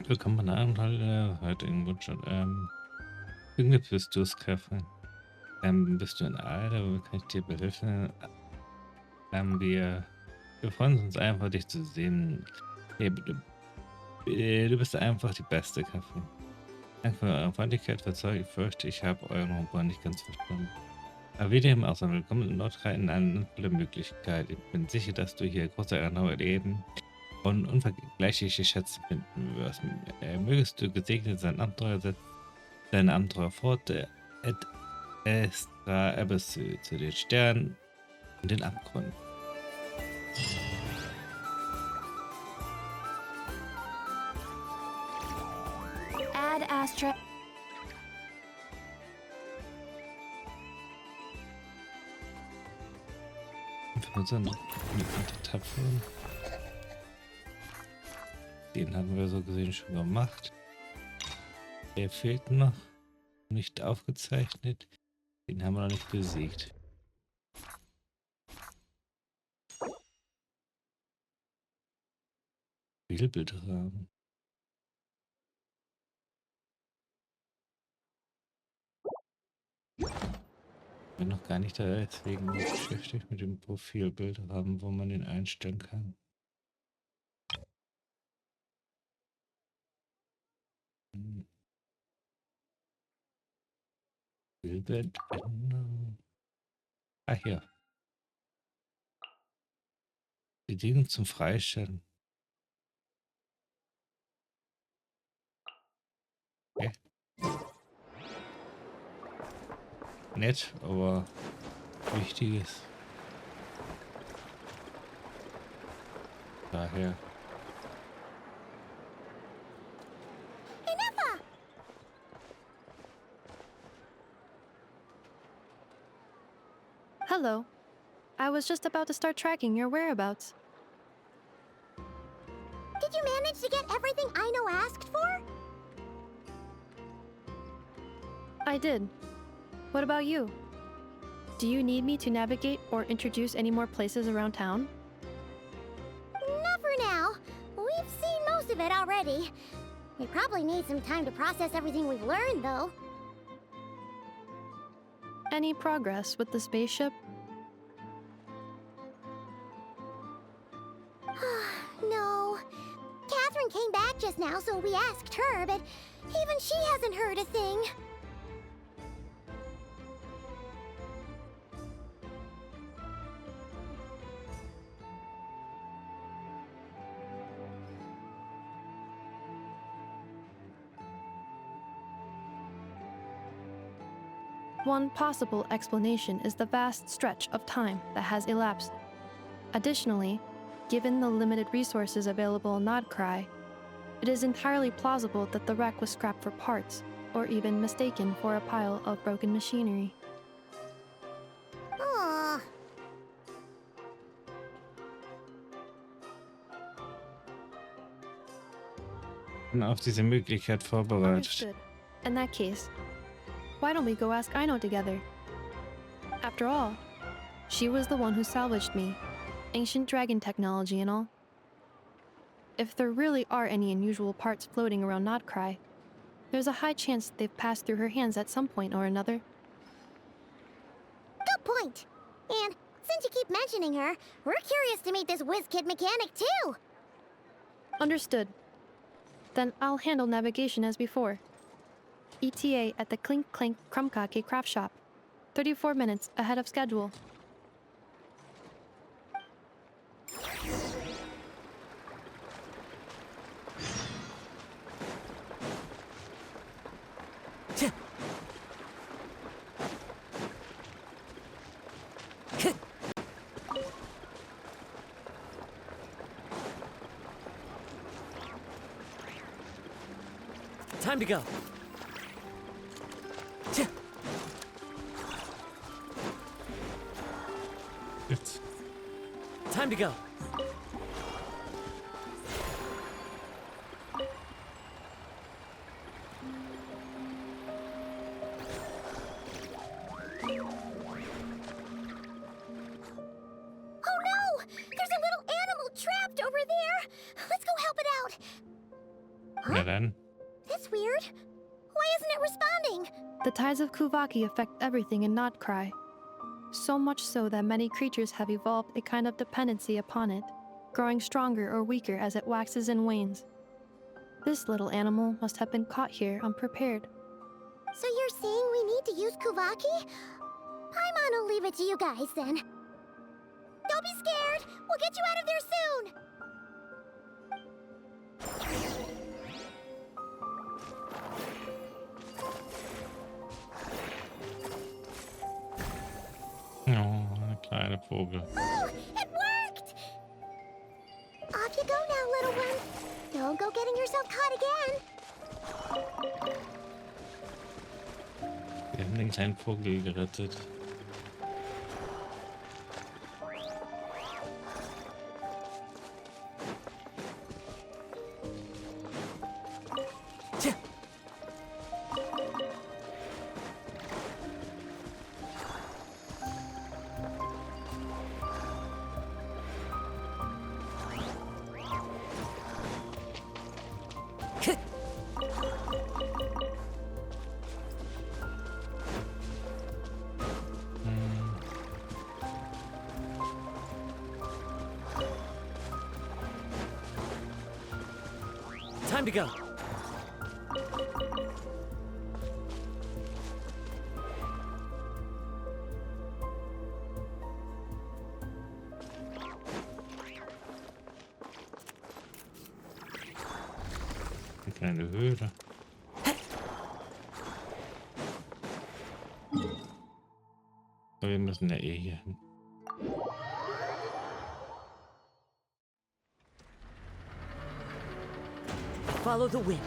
Willkommen bei einer Abenteuer heute in Wunsch. Irgendwie bist du es, Catherine. Bist du in Eine? Wo kann ich dir behilfen? Wir freuen uns einfach, dich zu sehen. Du bist einfach die Beste, Catherine. Danke für eure Freundlichkeit. Verzeiht, ich fürchte, ich habe euren Humor nicht ganz verstanden. Aber wie dem auch sei, willkommen in Nordrhein in einer voller Möglichkeit. Ich bin sicher, dass du hier große Erinnerungen erleben und unvergleichliche Schätze finden wirst. Mögest du gesegnet sein Abenteuer setzen, deine Abenteuer fort, et extra Abysse zu den Sternen und den Abgründen. Add Astra. Unseren Tapfen. Den haben wir so gesehen schon gemacht. Der fehlt noch. Nicht aufgezeichnet. Den haben wir noch nicht besiegt. Bildbetragen. Ich bin noch gar nicht da, deswegen beschäftigt mit dem Profilbild haben, wo man den einstellen kann. Bildbild ändern. Ah, hier. Bedingung zum Freistellen. Okay. Nett, aber Wichtiges. Daher. Hello. I was just about to start tracking your whereabouts. Did you manage to get everything Aino asked for? I did. What about you? Do you need me to navigate or introduce any more places around town? Not for now. We've seen most of it already. We probably need some time to process everything we've learned, though. Any progress with the spaceship? No. Catherine came back just now, so we asked her, but even she hasn't heard a thing. One possible explanation is the vast stretch of time that has elapsed. Additionally, given the limited resources available in Nodcry, it is entirely plausible that the wreck was scrapped for parts, or even mistaken for a pile of broken machinery. Aww. Auf diese Möglichkeit vorbereitet. Understood. In that case, why don't we go ask Aino together? After all, she was the one who salvaged me, ancient dragon technology and all. If there really are any unusual parts floating around Nodcry, there's a high chance they've passed through her hands at some point or another. Good point. And since you keep mentioning her, we're curious to meet this whiz-kid mechanic too. Understood. Then I'll handle navigation as before. ETA at the Clink Clank Krumkake craft shop. 34 minutes ahead of schedule. Time to go. Jetzt. Time to go. Oh no! There's a little animal trapped over there! Let's go help it out! Na dann. That's weird. Why isn't it responding? The tides of Kuvaki affect everything in Nodcry. So much so that many creatures have evolved a kind of dependency upon it, growing stronger or weaker as it waxes and wanes. This little animal must have been caught here unprepared. So you're saying we need to use Kuvaki? Paimon will leave it to you guys then. Don't be scared! We'll get you out of there soon! Vogel. Oh, it worked! Off you go now, little one. Don't go getting yourself caught again. Wir haben den kleinen Vogel gerettet. Time to go. Eine kleine Höhle. Aber wir müssen ja eh hier hin. Follow the wind.